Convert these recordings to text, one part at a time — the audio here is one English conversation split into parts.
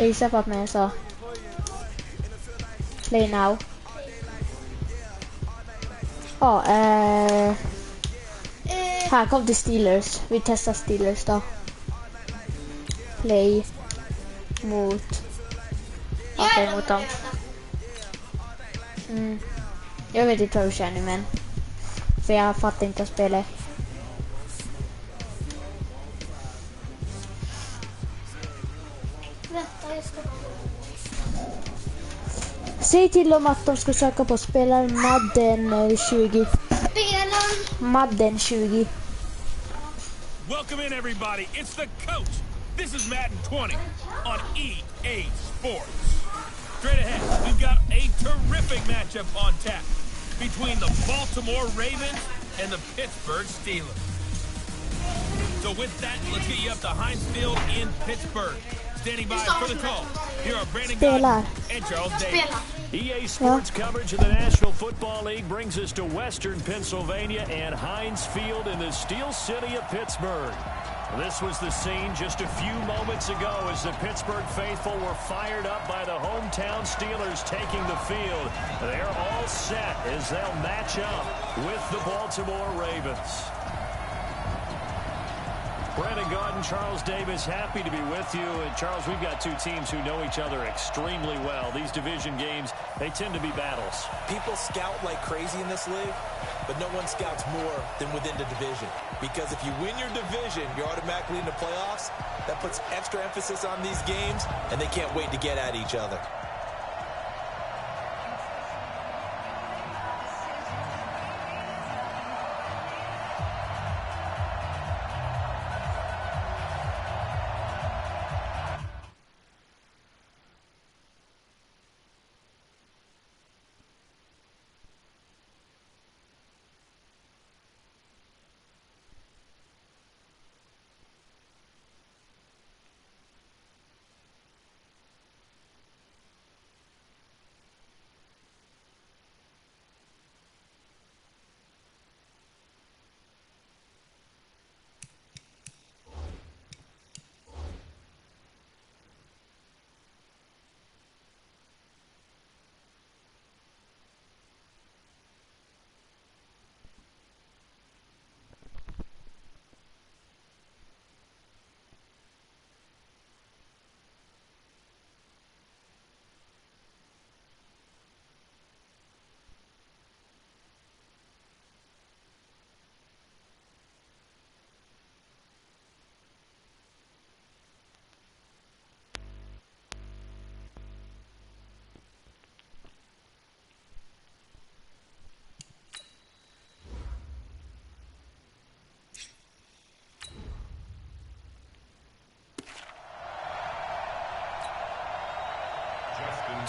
Isa apa mesa? Play now. Ja, här kom det Steelers. Vi testar Steelers då. Play mot... Ja, play mot dem. Jag vet inte vad du känner, men... För jag fattar inte att spela. Vänta, jag ska... Säg till dem att de ska söka på Spelar madden20. Madden20. Welcome in everybody. It's the coach. This is madden20 on EA Sports. Straight ahead, we've got a terrific matchup on tap between the Baltimore Ravens and the Pittsburgh Steelers. So with that, let's get you up to Heinz Field in Pittsburgh. Standing by for the call, here are Brandon Spelar and Charles Davis. EA Sports coverage of the National Football League brings us to Western Pennsylvania and Heinz Field in the Steel City of Pittsburgh. This was the scene just a few moments ago as the Pittsburgh faithful were fired up by the hometown Steelers taking the field. They're all set as they'll match up with the Baltimore Ravens. Brandon Gaudin, Charles Davis, happy to be with you. And Charles, we've got two teams who know each other extremely well. These division games, they tend to be battles. People scout like crazy in this league, but no one scouts more than within the division. Because if you win your division, you're automatically in the playoffs. That puts extra emphasis on these games, and they can't wait to get at each other.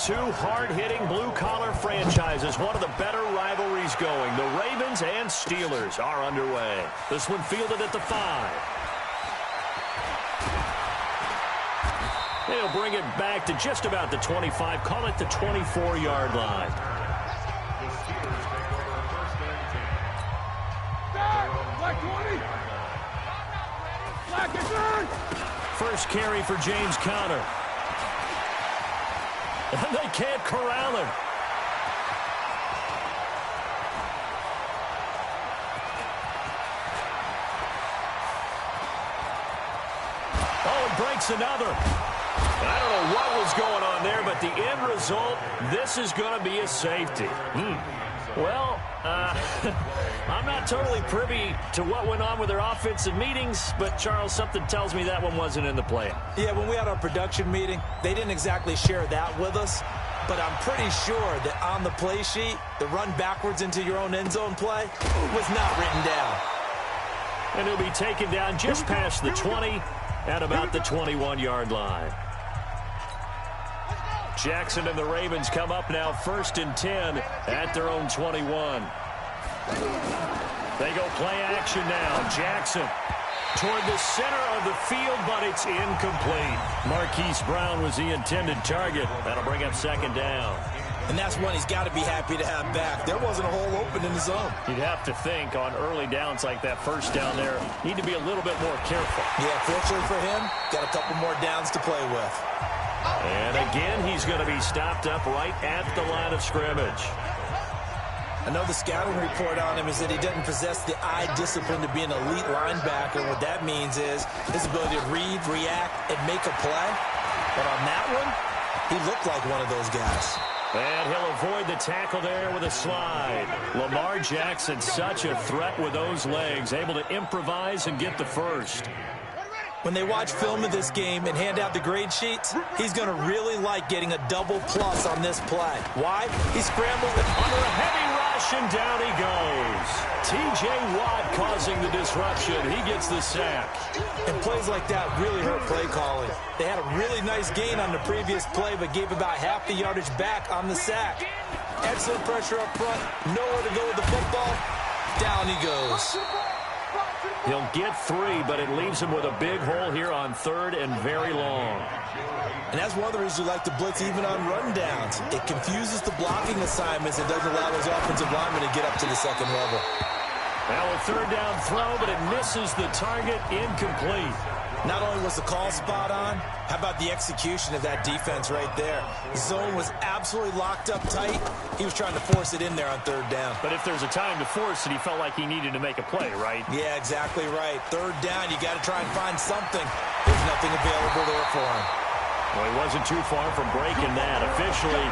Two hard-hitting blue-collar franchises, one of the better rivalries going. The Ravens and Steelers are underway. This one fielded at the 5. They'll bring it back to just about the 25, call it the 24-yard line. First carry for James Conner. And they can't corral him. Oh, and breaks another. I don't know what was going on there, but the end result, this is going to be a safety. Well, I'm not totally privy to what went on with their offensive meetings, but, Charles, something tells me that one wasn't in the plan. Yeah, when we had our production meeting, they didn't exactly share that with us, but I'm pretty sure that on the play sheet, the run backwards into your own end zone play was not written down. And he'll be taken down just past the 20 at about the 21-yard line. Jackson and the Ravens come up now 1st and 10 at their own 21. They go play action now. Jackson toward the center of the field, but it's incomplete. Marquise Brown was the intended target. That'll bring up 2nd down. And that's one he's got to be happy to have back. There wasn't a hole open in the zone. You'd have to think on early downs like that, 1st down there, need to be a little bit more careful. Yeah, fortunately for him, got a couple more downs to play with. And again, he's going to be stopped up right at the line of scrimmage. I know the scouting report on him is that he doesn't possess the eye discipline to be an elite linebacker. What that means is his ability to read, react, and make a play. But on that one, he looked like one of those guys. And he'll avoid the tackle there with a slide. Lamar Jackson, such a threat with those legs, able to improvise and get the first. When they watch film of this game and hand out the grade sheets, he's going to really like getting a double plus on this play. Why? He scrambles under a heavy rush, and down he goes. T.J. Watt causing the disruption. He gets the sack. And plays like that really hurt play calling. They had a really nice gain on the previous play, but gave about half the yardage back on the sack. Excellent pressure up front. Nowhere to go with the football. Down he goes. He'll get 3, but it leaves him with a big hole here on 3rd and very long. And that's one of the reasons we like to blitz even on rundowns. It confuses the blocking assignments and doesn't allow those offensive linemen to get up to the second level. Now a 3rd down throw, but it misses the target, incomplete. Not only was the call spot on, how about the execution of that defense right there? The zone was absolutely locked up tight. He was trying to force it in there on 3rd down. But if there's a time to force it, he felt like he needed to make a play, right? Yeah, exactly right. 3rd down, you got to try and find something. There's nothing available there for him. Well, he wasn't too far from breaking that. Officially,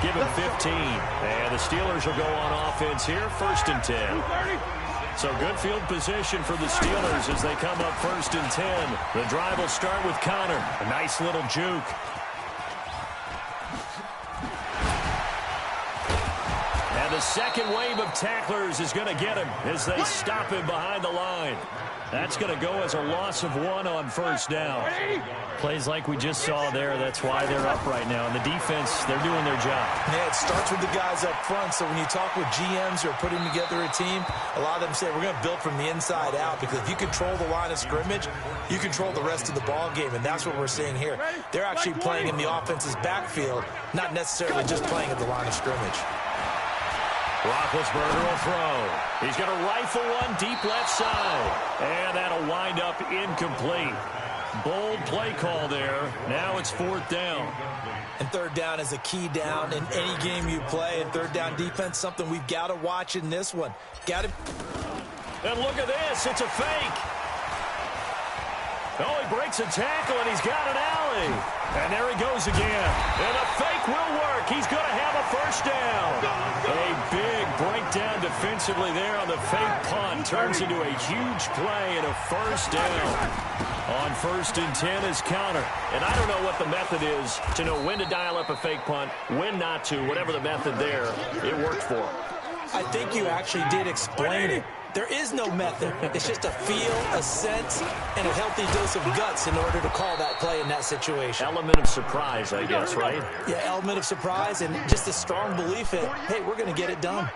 give him 15. And the Steelers will go on offense here, 1st and 10. So good field position for the Steelers as they come up 1st and 10. The drive will start with Connor. A nice little juke. And the second wave of tacklers is going to get him as they stop him behind the line. That's going to go as a loss of 1 on 1st down. Plays like we just saw there. That's why they're up right now. And the defense, they're doing their job. Yeah, it starts with the guys up front. So when you talk with GMs who are putting together a team, a lot of them say we're going to build from the inside out, because if you control the line of scrimmage, you control the rest of the ball game. And that's what we're seeing here. They're actually playing in the offense's backfield, not necessarily just playing at the line of scrimmage. Roethlisberger will throw. He's going to rifle one deep left side. And that'll wind up incomplete. Bold play call there. Now it's 4th down. And 3rd down is a key down in any game you play. And 3rd down defense, something we've got to watch in this one. Got to. And look at this. It's a fake. Oh, he breaks a tackle, and he's got an alley. And there he goes again. And a fake will work. He's going to have a 1st down. A big breakdown defensively there on the fake punt. Turns into a huge play and a 1st down. On 1st and 10 is Connor. And I don't know what the method is to know when to dial up a fake punt, when not to. Whatever the method there, it worked for him. I think you actually did explain it. There is no method. It's just a feel, a sense, and a healthy dose of guts in order to call that play in that situation. Element of surprise, I guess, right? Yeah, element of surprise and just a strong belief that, hey, we're going to get it done.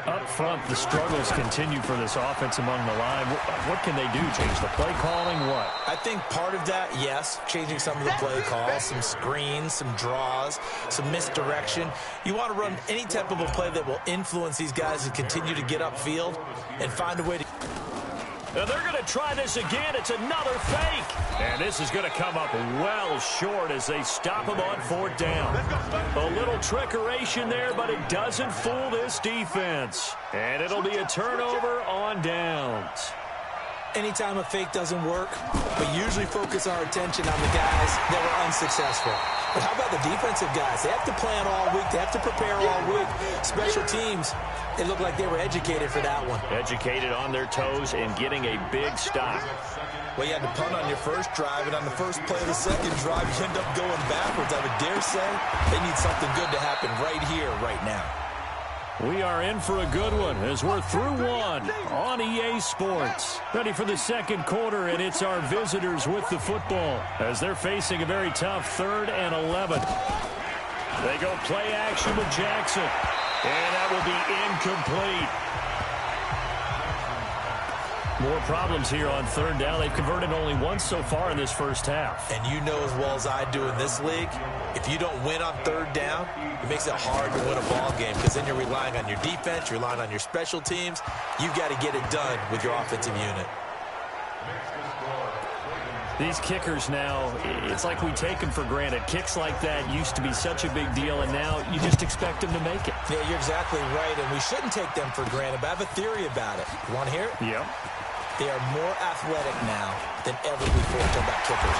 Up front, the struggles continue for this offense among the line. What can they do? Change the play calling? What? I think part of that, yes, changing some of the play calls, some screens, some draws, some misdirection. You want to run any type of a play that will influence these guys to continue to get upfield and find a way to... Now they're going to try this again. It's another fake. And this is going to come up well short as they stop him on 4th down. A little trickeration there, but it doesn't fool this defense. And it'll be a turnover on downs. Anytime a fake doesn't work, we usually focus our attention on the guys that were unsuccessful. But how about the defensive guys? They have to plan all week. They have to prepare all week. Special teams, it looked like they were educated for that one. Educated on their toes and getting a big stop. Well, you had to punt on your first drive, and on the first play of the second drive, you end up going backwards. I would dare say they need something good to happen right here, right now. We are in for a good one as we're through one on EA Sports. Ready for the second quarter, and it's our visitors with the football as they're facing a very tough 3rd and 11. They go play action with Jackson, and that will be incomplete. More problems here on 3rd down. They've converted only once so far in this first half. And you know as well as I do in this league, if you don't win on 3rd down, it makes it hard to win a ball game because then you're relying on your defense, you're relying on your special teams. You've got to get it done with your offensive unit. These kickers now, it's like we take them for granted. Kicks like that used to be such a big deal, and now you just expect them to make it. Yeah, you're exactly right, and we shouldn't take them for granted, but I have a theory about it. You want to hear it? Yep. They are more athletic now than ever before. Talking about kickers.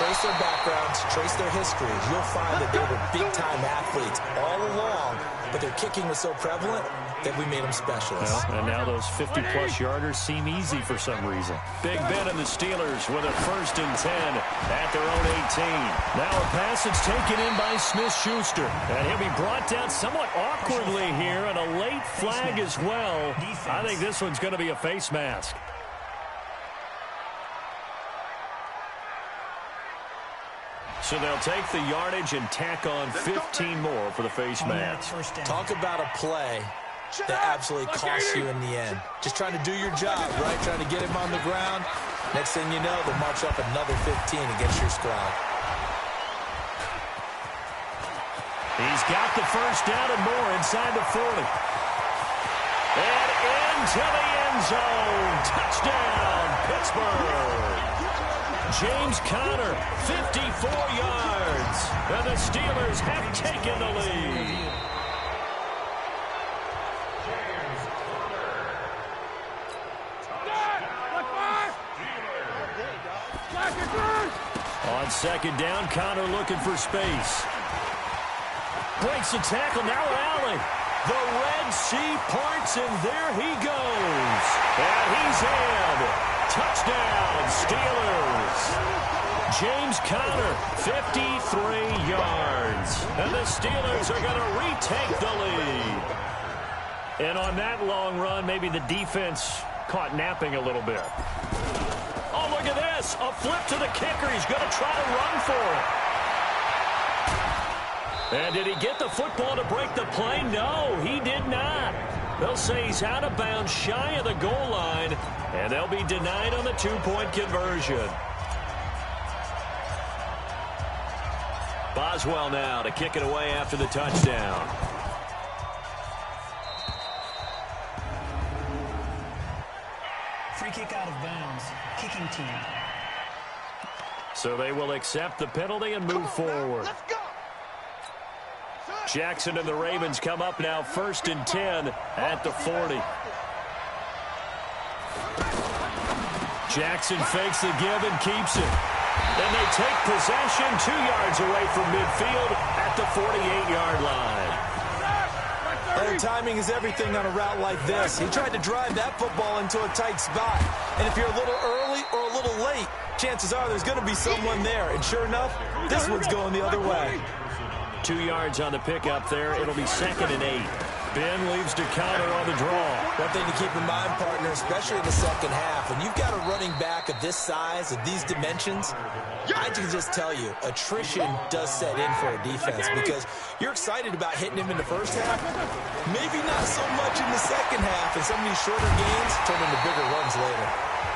Trace their backgrounds, trace their histories. You'll find that they were big-time athletes all along, but their kicking was so prevalent that we made them specialists. Well, and now those 50-plus yarders seem easy for some reason. Big Ben and the Steelers with a 1st and 10 at their own 18. Now a pass that's taken in by Smith-Schuster. And he'll be brought down somewhat awkwardly here, and a late flag as well. I think this one's going to be a face mask. So they'll take the yardage and tack on 15 more for the face mask. Talk about a play that absolutely costs you in the end. Just trying to do your job, right? Trying to get him on the ground. Next thing you know, they'll march up another 15 against your squad. He's got the 1st down and more inside the 40. And into the end zone. Touchdown, Pittsburgh. James Conner, 54 yards. And the Steelers have taken the lead. On 2nd down, Conner looking for space. Breaks the tackle, now rally. The Red Sea parts, and there he goes. And he's in. Touchdown, Steelers. James Conner, 53 yards. And the Steelers are going to retake the lead. And on that long run, maybe the defense caught napping a little bit. Oh, look at this. A flip to the kicker. He's going to try to run for it. And did he get the football to break the play? No, he did not. They'll say he's out of bounds, shy of the goal line, and they'll be denied on the 2-point conversion. Boswell now to kick it away after the touchdown. Free kick out of bounds. Kicking team. So they will accept the penalty and move forward. Let's go. Jackson and the Ravens come up now 1st and 10 at the 40. Jackson fakes the give and keeps it. Then they take possession 2 yards away from midfield at the 48-yard line. Their timing is everything on a route like this. He tried to drive that football into a tight spot. And if you're a little early or a little late, chances are there's going to be someone there. And sure enough, this one's going the other way. 2 yards on the pickup there. It'll be 2nd and 8. Ben leaves to counter on the draw. One thing to keep in mind, partner, especially in the second half, when you've got a running back of this size, of these dimensions, I can just tell you, attrition does set in for a defense because you're excited about hitting him in the first half, maybe not so much in the second half, and some of these shorter gains turn into bigger runs later.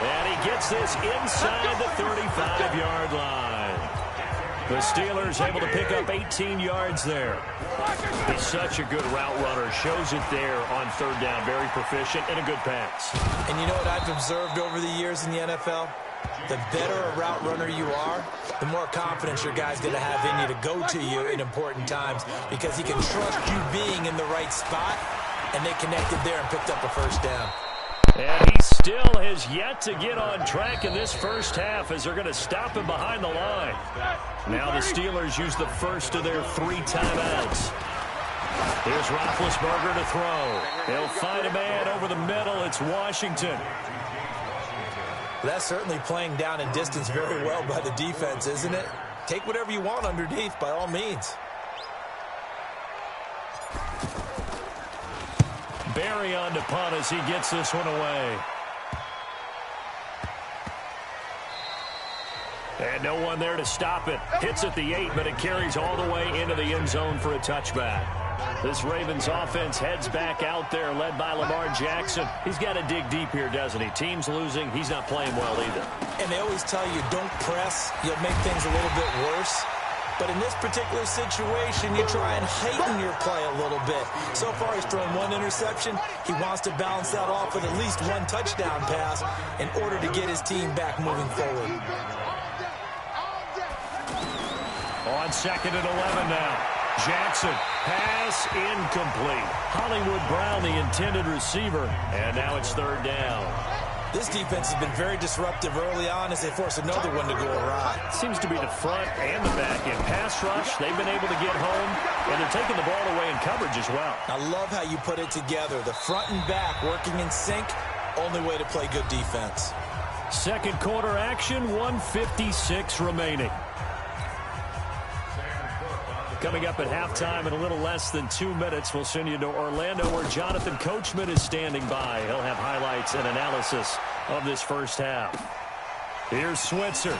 And he gets this inside the 35-yard line. The Steelers able to pick up 18 yards there. He's such a good route runner. Shows it there on 3rd down. Very proficient and a good pass. And you know what I've observed over the years in the NFL? The better a route runner you are, the more confidence your guy's going to have in you to go to you in important times because he can trust you being in the right spot, and they connected there and picked up a 1st down. And he still has yet to get on track in this first half as they're going to stop him behind the line. Now the Steelers use the first of their 3 timeouts. Here's Roethlisberger to throw. He'll find a man over the middle. It's Washington. That's certainly playing down in distance very well by the defense, isn't it? Take whatever you want underneath by all means. Barry on to punt as he gets this one away. And no one there to stop it. Hits at the 8, but it carries all the way into the end zone for a touchback. This Ravens offense heads back out there, led by Lamar Jackson. He's got to dig deep here, doesn't he? Team's losing. He's not playing well either. And they always tell you, don't press. You'll make things a little bit worse. But in this particular situation, you try and heighten your play a little bit. So far, he's thrown 1 interception. He wants to balance that off with at least 1 touchdown pass in order to get his team back moving forward. On 2nd and 11 now. Jackson, pass incomplete. Hollywood Brown, the intended receiver, and now it's 3rd down. This defense has been very disruptive early on as they force another one to go awry. Seems to be the front and the back end. Pass rush, they've been able to get home, and they're taking the ball away in coverage as well. I love how you put it together. The front and back working in sync, only way to play good defense. 2nd quarter action, 1:56 remaining. Coming up at halftime in a little less than 2 minutes, we'll send you to Orlando where Jonathan Coachman is standing by. He'll have highlights and analysis of this first half. Here's Switzer.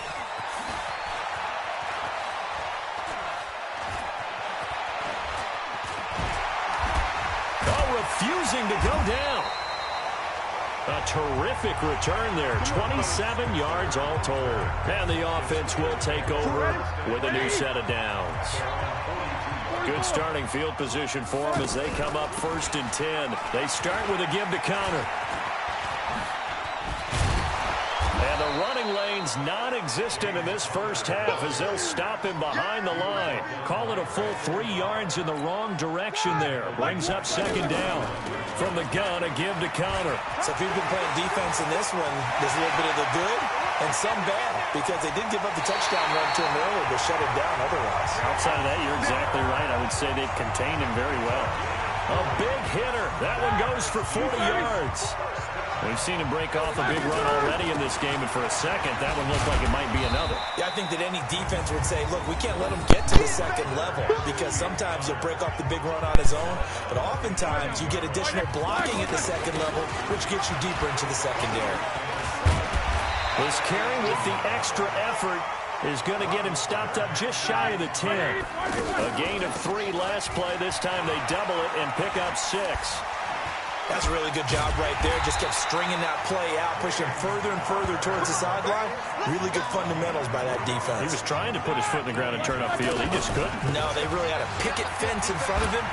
Oh, refusing to go down. A terrific return there. 27 yards all told. And the offense will take over with a new set of downs. Good starting field position for them as they come up 1st and 10. They start with a give to counter. And the running lane's non-existent in this first half as they'll stop him behind the line. Call it a full 3 yards in the wrong direction there. Brings up 2nd down. From the gun, a give to counter. So if you've been playing defense in this one, there's a little bit of the good and some bad because they did give up the touchdown run to him earlier but shut it down otherwise. Outside of that, you're exactly right. I would say they've contained him very well. A big hitter. That one goes for 40 yards. We've seen him break off a big run already in this game, and for a second, that one looked like it might be another. Yeah, I think that any defense would say, look, we can't let him get to the 2nd level because sometimes he'll break off the big run on his own, but oftentimes you get additional blocking at the 2nd level, which gets you deeper into the secondary. This carry with the extra effort is going to get him stopped up just shy of the 10. A gain of 3 last play. This time they double it and pick up 6. That's a really good job right there. Just kept stringing that play out, pushing further and further towards the sideline. Really good fundamentals by that defense. He was trying to put his foot in the ground and turn upfield. He just couldn't. No, they really had a picket fence in front of him.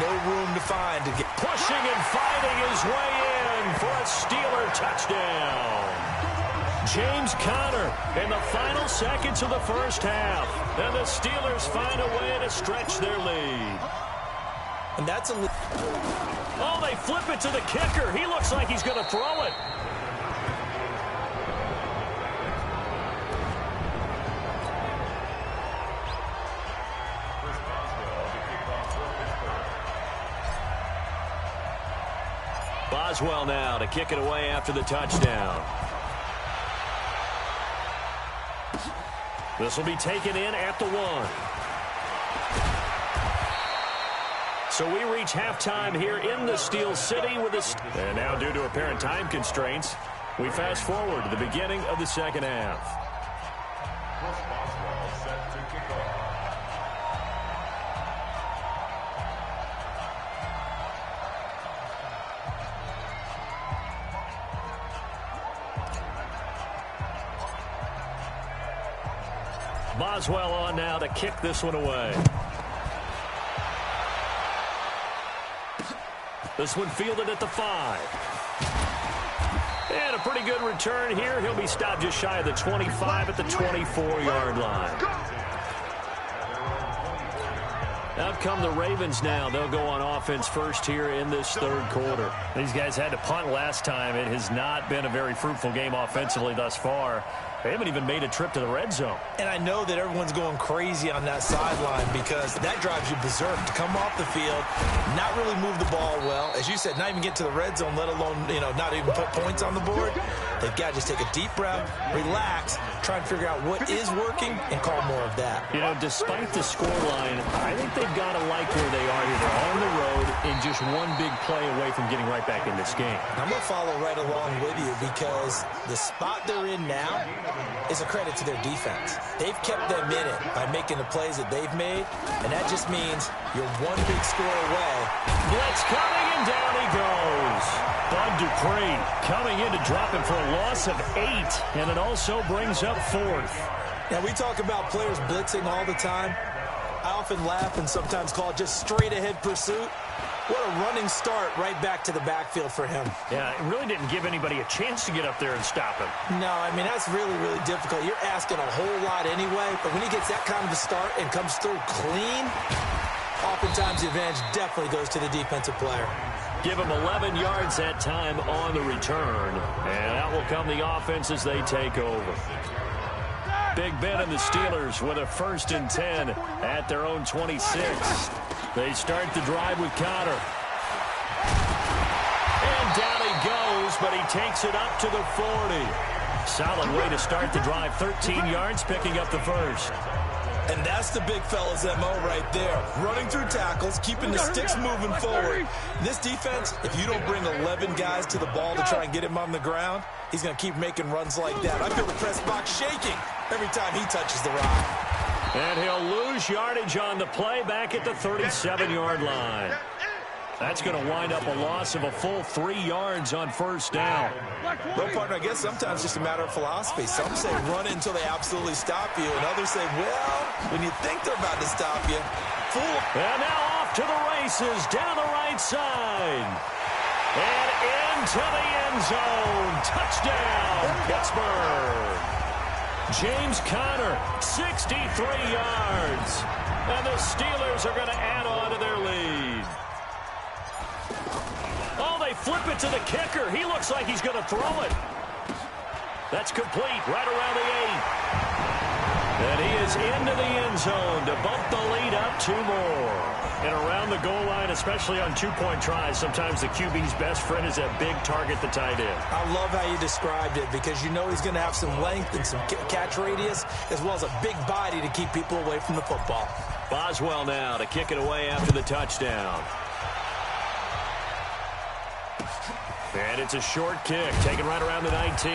No room to find to get. Pushing and fighting his way in for a Steeler touchdown. James Conner in the final seconds of the first half. And the Steelers find a way to stretch their lead. And that's a... Oh, they flip it to the kicker. He looks like he's going to throw it. Boswell now to kick it away after the touchdown. This will be taken in at the 1. So we reach halftime here in the Steel City with a... And now due to apparent time constraints, we fast forward to the beginning of the second half. Boswell on now to kick this one away. This one fielded at the 5. And a pretty good return here. He'll be stopped just shy of the 25 at the 24-yard line. Out come the Ravens now. They'll go on offense first here in this 3rd quarter. These guys had to punt last time. It has not been a very fruitful game offensively thus far. They haven't even made a trip to the red zone. And I know that everyone's going crazy on that sideline because that drives you berserk to come off the field, not really move the ball well. As you said, not even get to the red zone, let alone, not even put points on the board. They've got to just take a deep breath, relax, try and figure out what is working, and call more of that. Despite the scoreline, I think they've got to like where they are here. They're on the road and just one big play away from getting right back in this game. I'm going to follow right along with you because the spot they're in now is a credit to their defense. They've kept them in it by making the plays that they've made, and that just means you're one big score away. Blitz coming, and down he goes. Bud Dupree coming in to drop him for a loss of 8, and it also brings up 4th. Now, we talk about players blitzing all the time. I often laugh and sometimes call it just straight-ahead pursuit. What a running start right back to the backfield for him. Yeah, it really didn't give anybody a chance to get up there and stop him. No, I mean, that's really, really difficult. You're asking a whole lot anyway, but when he gets that kind of a start and comes through clean, oftentimes the advantage definitely goes to the defensive player. Give him 11 yards that time on the return, and out will come the offense as they take over. Big Ben and the Steelers with a 1st and 10 at their own 26. They start the drive with Connor. And down he goes, but he takes it up to the 40. Solid way to start the drive. 13 yards, picking up the first. And that's the big fella's MO right there. Running through tackles, keeping the sticks moving forward. This defense, if you don't bring 11 guys to the ball to try and get him on the ground, he's going to keep making runs like that. I feel the press box shaking every time he touches the rock. And he'll lose yardage on the play back at the 37-yard line. That's going to wind up a loss of a full 3 yards on 1st down. Well, partner, I guess sometimes it's just a matter of philosophy. Some say run it until they absolutely stop you, and others say, well, when you think they're about to stop you, fool. And now off to the races down the right side. And into the end zone. Touchdown, Pittsburgh. James Conner, 63 yards. And the Steelers are going to add on to their lead. Oh, they flip it to the kicker. He looks like he's going to throw it. That's complete right around the 8. And he is into the end zone to bump the lead up 2 more. And around the goal line, especially on 2-point tries, sometimes the QB's best friend is that big target, the tight end. I love how you described it because you know he's going to have some length and some catch radius as well as a big body to keep people away from the football. Boswell now to kick it away after the touchdown. And it's a short kick, taken right around the 19.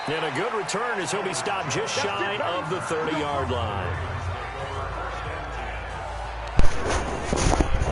And a good return as he'll be stopped just shy of the 30-yard line.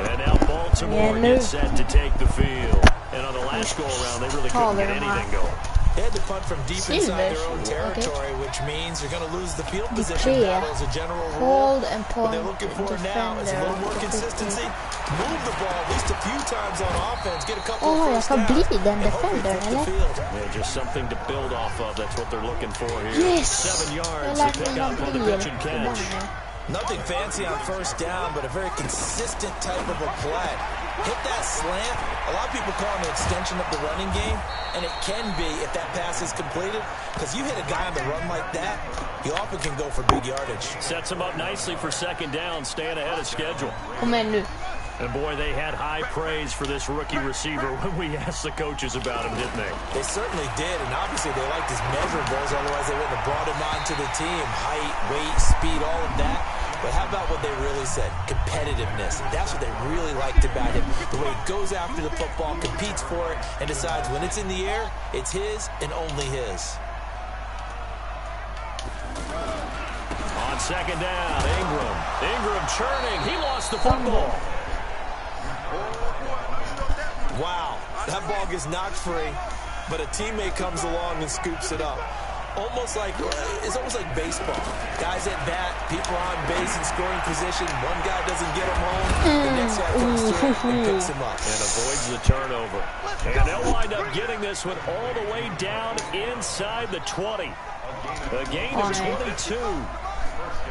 And now Baltimore gets set to take the field. And on the last go-around, they really couldn't get anything going. They had to punt from deep inside their own territory, which means they're going to lose the field position battle as a general rule. What they're looking for now is a little more consistency. Move the ball at least a few times on offense. Get a couple of first downs. And hopefully take the field. Yeah, just something to build off of. That's what they're looking for here. 7 yards to pick up on the pitch and catch. Nothing fancy on first down, but a very consistent type of a play. Hit that slant. A lot of people call it an extension of the running game, and it can be if that pass is completed, because you hit a guy on the run like that, he often can go for big yardage. Sets him up nicely for 2nd down, staying ahead of schedule. And boy, they had high praise for this rookie receiver when we asked the coaches about him, didn't they? They certainly did, and obviously they liked his measurables, otherwise they wouldn't have brought him onto the team. Height, weight, speed, all of that. But how about what they really said? Competitiveness. That's what they really liked about him. The way he goes after the football, competes for it, and decides when it's in the air, it's his and only his. On 2nd down, Ingram. Ingram churning. He lost the football. Wow, that ball gets knocked free, but a teammate comes along and scoops it up. It's almost like baseball. Guys at bat, people on base in scoring position. One guy doesn't get him home, the next guy comes through and picks him up. And avoids the turnover. And they'll wind up getting this one all the way down inside the 20. A gain of 22.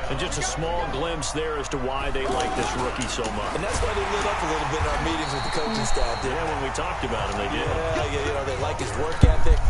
And just a small glimpse there as to why they like this rookie so much. And that's why they lit up a little bit in our meetings with the coaching staff. Yeah, when we talked about him, they did. Yeah, they like his work ethic.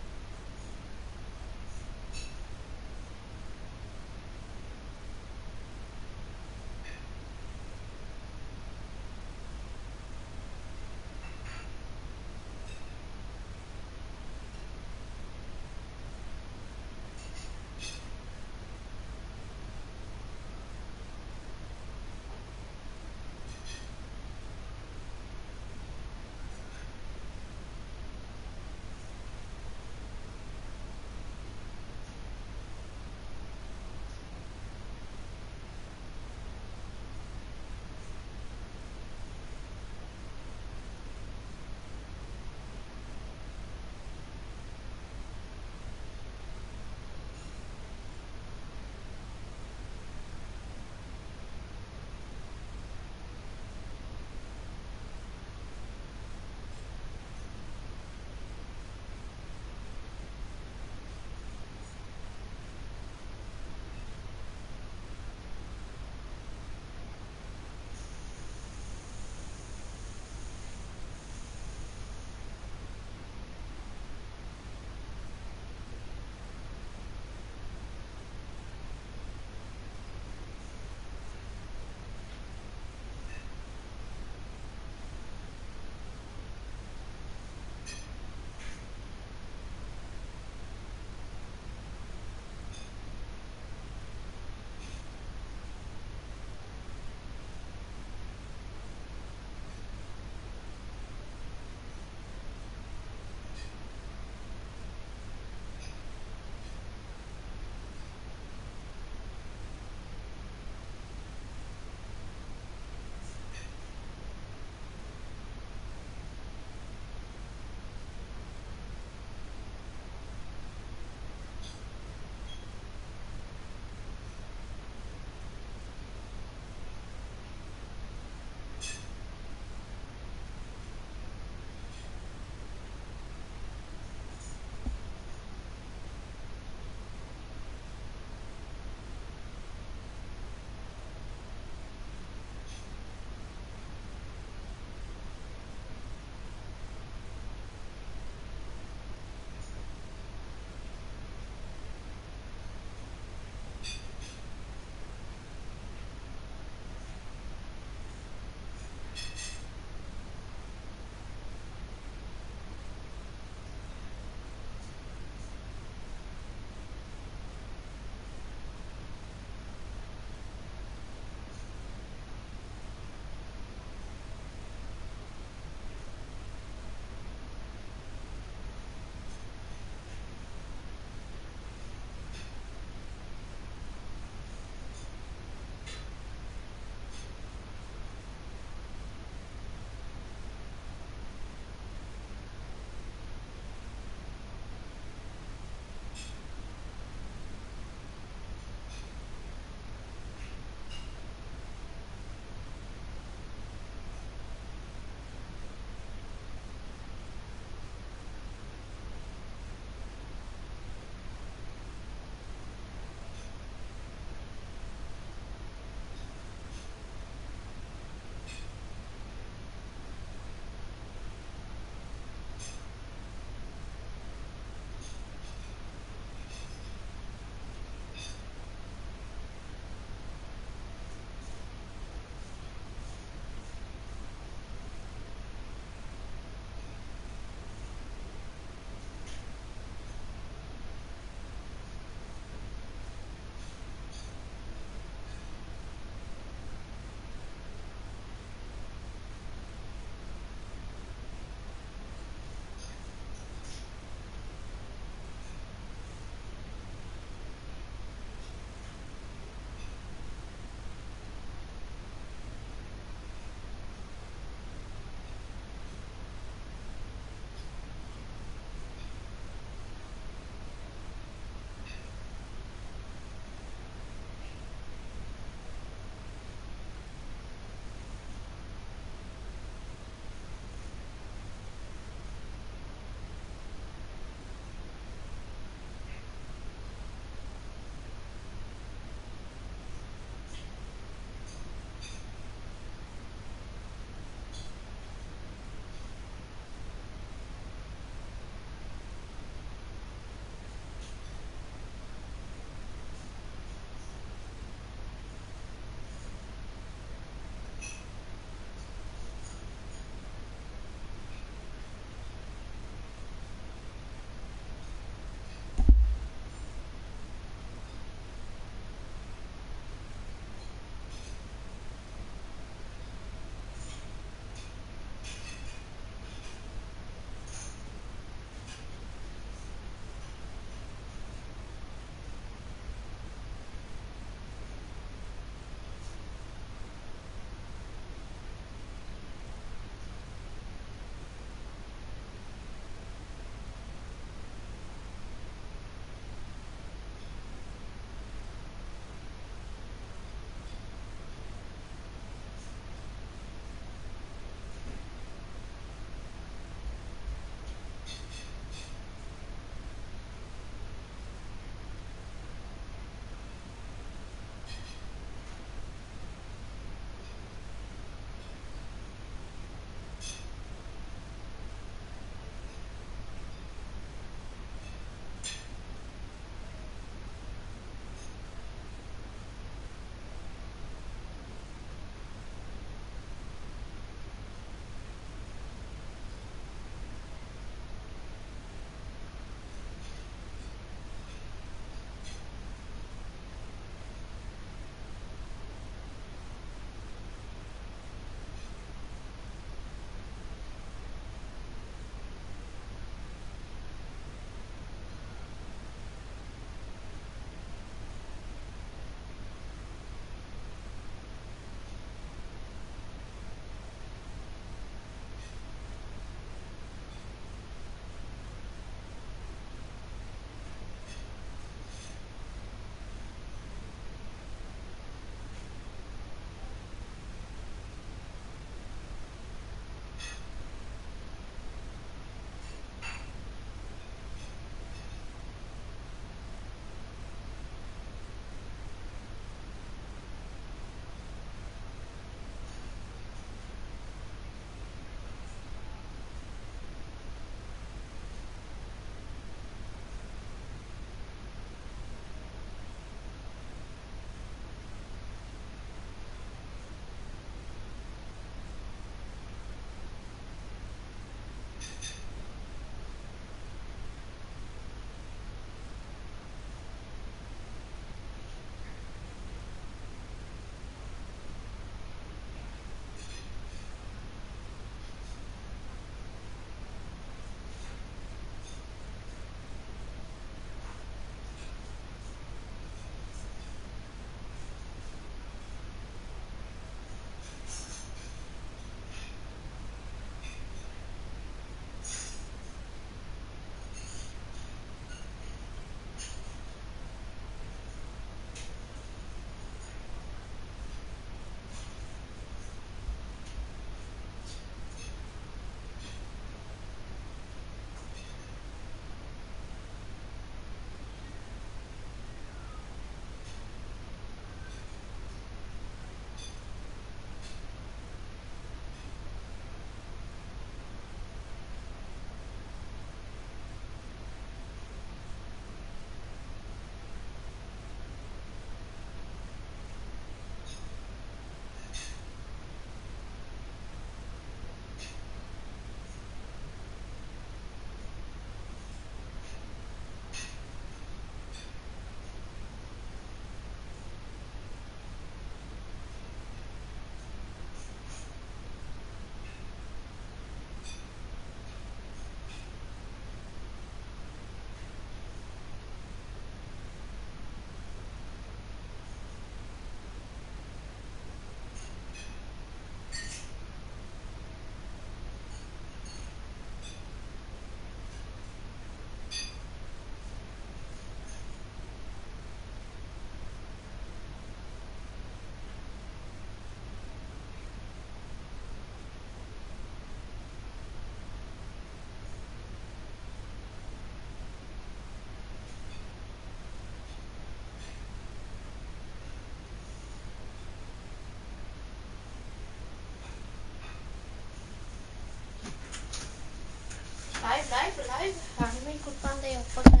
live. Han är min fortfarande jobbar där.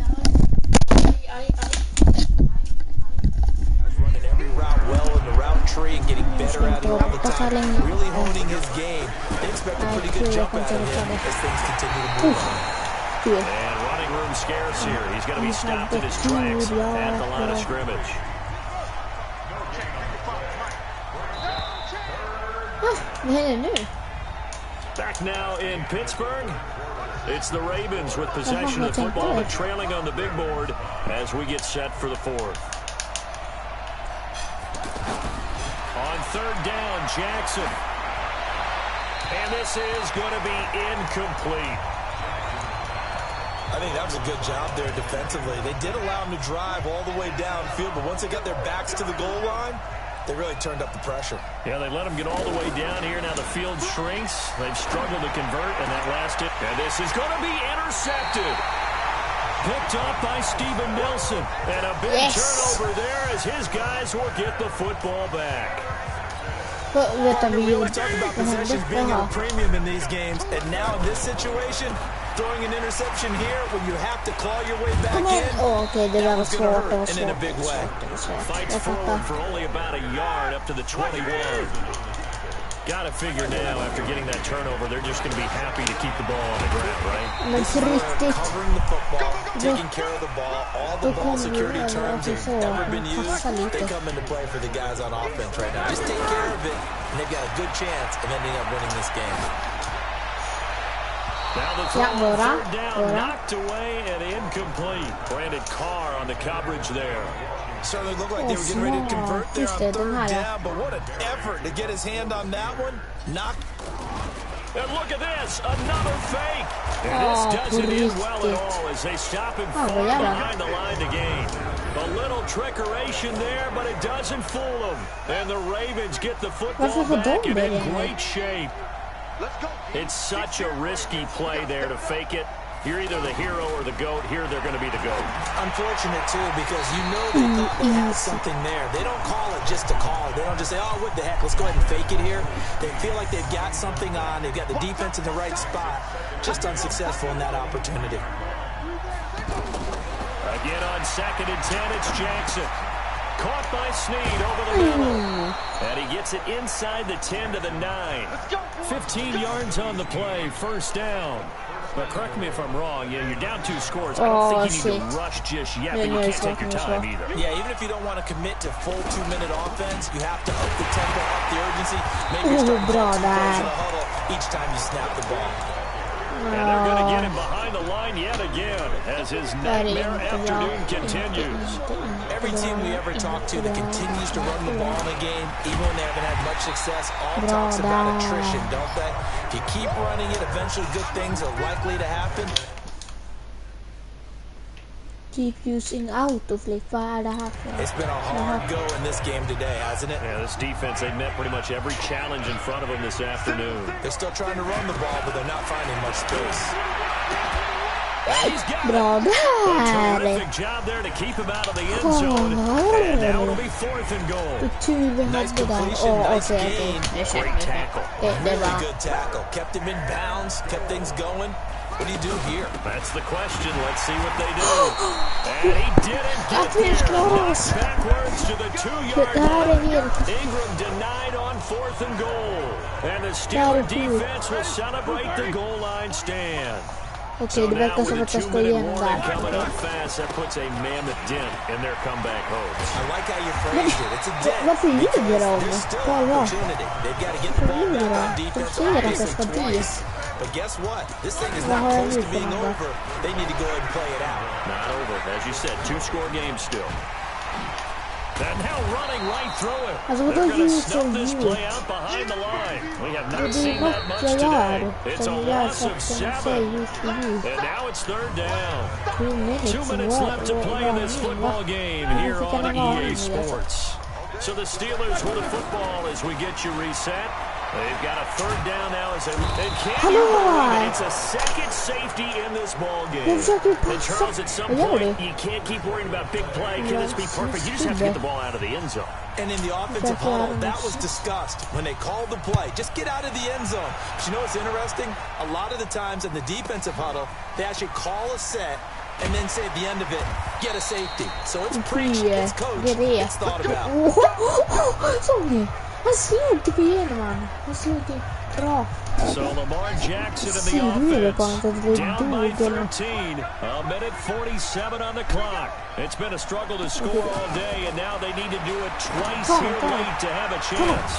Running every route well in the route tree and getting better at it all the time. Really honing his game. They expect a pretty good jump out of him as things continue to move on. And running room scarce here. He's going to be stopped in his tracks at the line of scrimmage. Back now in Pittsburgh. It's the Ravens with possession of the football, but trailing on the big board as we get set for the fourth. On third down, Jackson. And this is going to be incomplete. I think that was a good job there defensively. They did allow him to drive all the way downfield, but once they got their backs to the goal line, they really turned up the pressure. Yeah, they let him get all the way down here. Now the field shrinks. They've struggled to convert, and that last hit. And this is going to be intercepted. Picked up by Steven Nelson. And a big turnover there as his guys will get the football back. We always talk about possessions being at a premium in these games, and now in this situation, throwing an interception here when you have to claw your way back in, that was going to hurt, and in a big way. Fights forward for only about a yard up to the 21. Got to figure now, after getting that turnover, they're just going to be happy to keep the ball on the ground, right? Covering the football, taking care of the ball, all the ball security terms have ever been used, they come into play for the guys on offense right now. Just take care of it, and they've got a good chance of ending up winning this game. Now the throw on third down, knocked away and incomplete. Brandon Carr on the coverage there. Certainly looked like they were getting ready to convert there on third down, but what an effort to get his hand on that one. Knocked. And look at this, another fake. And this doesn't end well at all as they stop him far behind the line to gain. A little trickeration there, but it doesn't fool them. And the Ravens get the football back and in great shape. It's such a risky play there to fake it. You're either the hero or the GOAT. Here, they're going to be the GOAT. Unfortunate, too, because you know they thought they had something there. They don't call it just to call it. They don't just say, oh, what the heck, let's go ahead and fake it here. They feel like they've got something on. They've got the defense in the right spot. Just unsuccessful in that opportunity. Again on 2nd and 10, it's Jackson. Caught by Snead over the middle. And he gets it inside the 10 to the 9. 15 yards on the play, first down. But correct me if I'm wrong, you're down 2 scores. I don't think you need to rush just yet, but you can't take your time either. Yeah, even if you don't want to commit to full 2-minute offense, you have to up the tempo, up the urgency. Maybe you're starting to the huddle each time you snap the ball. And they're going to get him behind the line yet again as his nightmare afternoon continues. Every team we ever talk to that continues to run the ball in a game, even when they haven't had much success, all talks about attrition, don't they? If you keep running it, eventually good things are likely to happen. Keep using autoflick. Vad är det här för? It's been a hard go in this game today, hasn't it? Yeah, this defense, they met pretty much every challenge in front of them this afternoon. They're still trying to run the ball, but they're not finding much space. He's got Bra a terrific job there to keep him out of the end zone. And now it'll be 4th and goal. Nice completion, nice gain. Great tackle. Really good tackle. Kept him in bounds, kept things going. What do you do here? That's the question. Let's see what they do. And he didn't get there. Backwards to the 2-yard line. Ingram denied on 4th and goal. And the Steeler defense will celebrate the goal line stand. Okej, det verkar som att jag ska igenom där. Coming up fast, that puts a mammoth dent in their comeback hopes. I like how you phrased it. It's a dent. Varför ljuger de? Kolla. They've got to get the ball back on defense. De säger att jag ska dit. But guess what? This thing is not close to being over. They need to go ahead and play it out. Not over. As you said, 2-score game still. And now running right through it. They're going to snuff this play out behind the line. We have not seen that much today. It's a loss of 7. And now it's 3rd down. 2 minutes left to play in this football game here on EA Sports. So the Steelers with the football as we get you reset. They've got a third down now as they can you believe it? It's a second safety in this ball game. And Charles, at some point, you can't keep worrying about big play. Can this be perfect? You just have to get the ball out of the end zone. And in the offensive huddle, that was discussed when they called the play. Just get out of the end zone. But you know what's interesting? A lot of the times in the defensive huddle, they actually call a set and then say at the end of it, get a safety. So it's preached, it's coached, it's thought about. Han slog det igenom han. Han slog det bra. So Lamar Jackson in the offense, down by 13, a minute 47 on the clock. It's been a struggle to score all day, and now they need to do it twice here late to have a chance.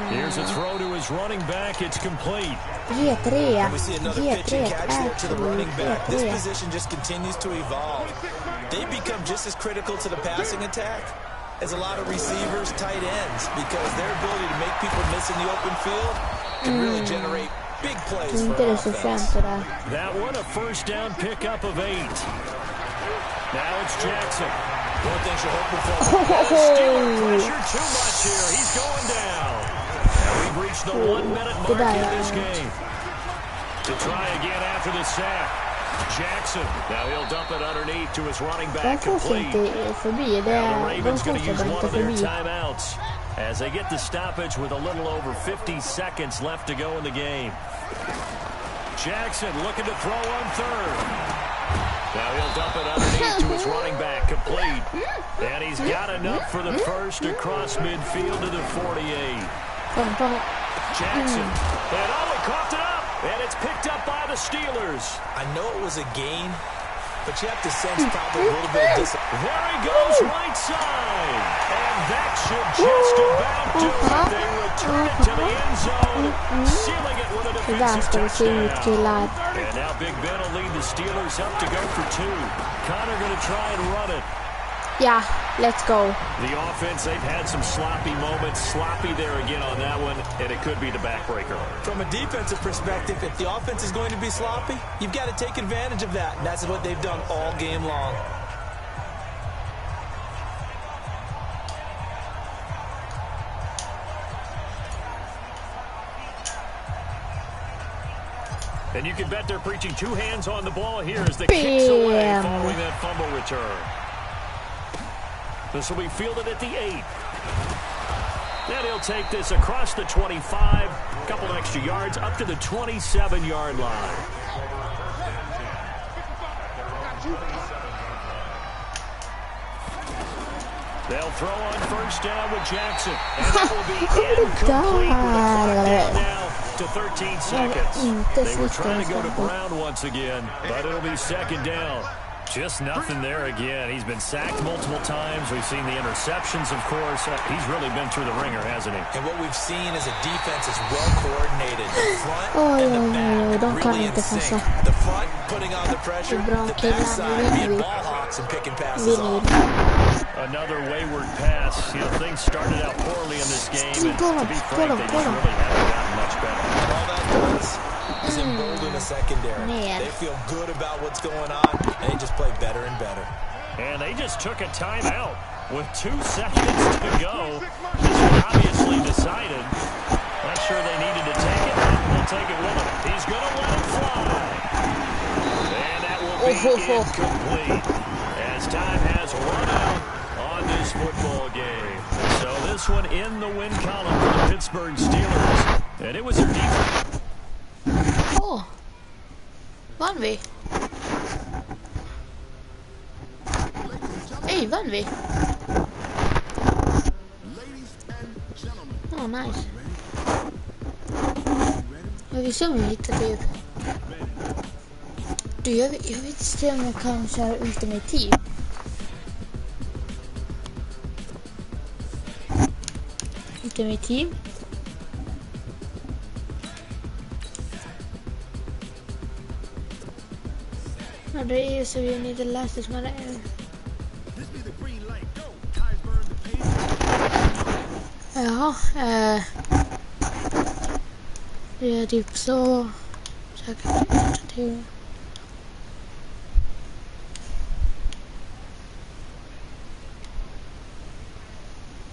Here's a throw to his running back. It's complete. We see another pitching catch there to the running back. This position just continues to evolve. They become just as critical to the passing attack as a lot of receivers, tight ends, because their ability to make people miss in the open field can really generate big plays for offense. That one, a first down pickup of 8. Now it's Jackson. One thing you're hoping for. Stealing pressure too much here. He's going down. And we've reached the 1-minute mark in this game. To try again after the sack. Jackson. Now he'll dump it underneath to his running back, complete. Now the Ravens going to use one of their timeouts as they get the stoppage with a little over 50 seconds left to go in the game. Jackson looking to throw on third. Now he'll dump it underneath to his running back, complete. And he's got enough for the first across midfield to the 48. Jackson. And he coughed it up. And it's picked up by the Steelers. I know it was a gain, but you have to sense probably a little bit of discipline. There he goes, right side. And that should just about do it. They return it to the end zone, sealing it with a defensive touchdown. And now Big Ben will lead the Steelers up to go for 2. Connor going to try and run it. Yeah, let's go. The offense, they've had some sloppy moments. Sloppy there again on that one, and it could be the backbreaker. From a defensive perspective, if the offense is going to be sloppy, you've got to take advantage of that, and that's what they've done all game long. And you can bet they're preaching 2 hands on the ball here as the kicks away following that fumble return. This will be fielded at the 8. Then he'll take this across the 25, a couple extra yards, up to the 27-yard line. They'll throw on first down with Jackson. And it will be incomplete with the clock down now to 13 seconds. They were trying to go to Brown once again, but it'll be second down. Just nothing there again. He's been sacked multiple times. We've seen the interceptions, of course. He's really been through the ringer, hasn't he? And what we've seen is a defense is well coordinated. The front and the back really in sync. The front putting on the pressure. The backside being ball hawks and picking passes off. Another wayward pass. You know, things started out poorly in this game, and to be frank, they just really haven't gotten much better. And all that does is embolden the secondary. They feel good about what's going on, and they just play better and better. And they just took a timeout with 2 seconds to go. This was obviously decided. Not sure they needed to take it, but they'll take it with them. He's going to let it fly. And that will be incomplete as time has run out on this football game. So this one in the win column for the Pittsburgh Steelers. And it was their defense. Oh, vann vi? Hey, vann vi? Oh, nice. Jag vill se om jag hittar typ. Du, jag vill se om jag kan köra Ultimate Team. Ultimate Team. Det är så vi need to last this man. Ja, det är typ så.